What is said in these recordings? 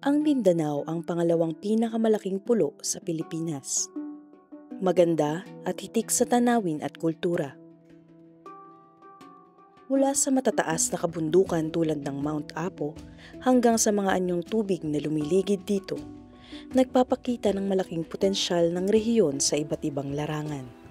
Ang Mindanao ang pangalawang pinakamalaking pulo sa Pilipinas. Maganda at hitik sa tanawin at kultura. Mula sa matataas na kabundukan tulad ng Mount Apo hanggang sa mga anyong tubig na lumiligid dito, nagpapakita ng malaking potensyal ng rehiyon sa iba't ibang larangan.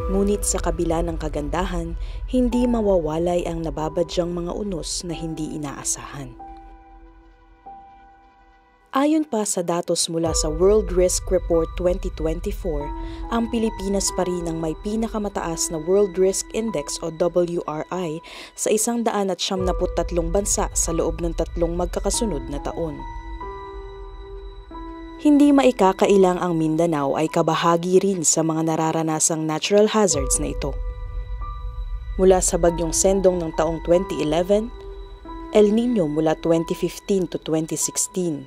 Ngunit sa kabila ng kagandahan, hindi mawawalay ang nababadyang mga unos na hindi inaasahan. Ayon pa sa datos mula sa World Risk Report 2024, ang Pilipinas pa rin ang may pinakamataas na World Risk Index o WRI sa 173 bansa sa loob ng 3 magkakasunod na taon. Hindi maikakailang ang Mindanao ay kabahagi rin sa mga nararanasang natural hazards na ito. Mula sa bagyong Sendong ng taong 2011, El Nino mula 2015 to 2016,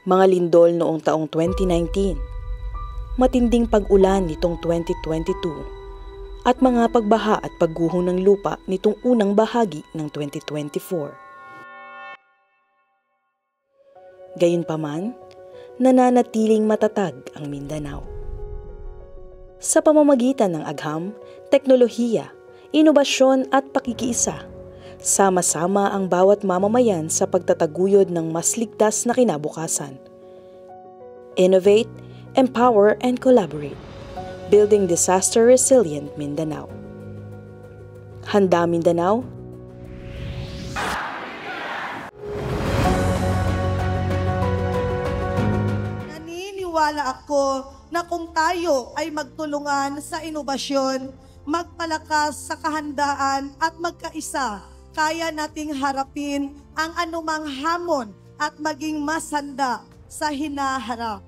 mga lindol noong taong 2019, matinding pag-ulan nitong 2022, at mga pagbaha at pagguho ng lupa nitong unang bahagi ng 2024. Gayunpaman, nananatiling matatag ang Mindanao. Sa pamamagitan ng agham, teknolohiya, inobasyon at pakikiisa, sama-sama ang bawat mamamayan sa pagtataguyod ng mas ligtas na kinabukasan. Innovate, empower, and collaborate. Building disaster-resilient Mindanao. Handa Mindanao? Naniniwala ako na kung tayo ay magtulungan sa inobasyon, magpalakas sa kahandaan at magkaisa, kaya nating harapin ang anumang hamon at maging mas handa sa hinaharap.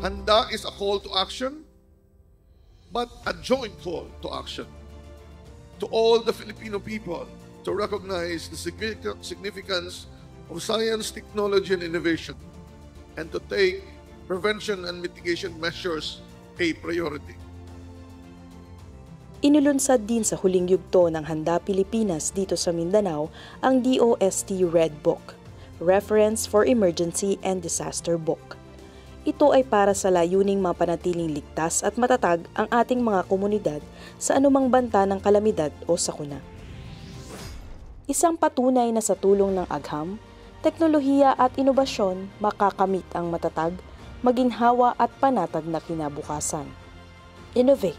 Handa is a call to action, but a joint call to action. To all the Filipino people to recognize the significance of science, technology, and innovation, and to take prevention and mitigation measures a priority. Inulunsad din sa huling yugto ng Handa Pilipinas dito sa Mindanao ang DOST Red Book, Reference for Emergency and Disaster Book. Ito ay para sa layuning mapanatiling ligtas at matatag ang ating mga komunidad sa anumang banta ng kalamidad o sakuna. Isang patunay na sa tulong ng agham, teknolohiya at inobasyon makakamit ang matatag, maginhawa at panatag na kinabukasan. Innovate,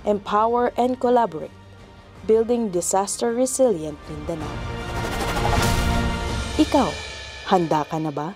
empower, and collaborate, building disaster-resilient Mindanao. Ikaw, handa ka na ba?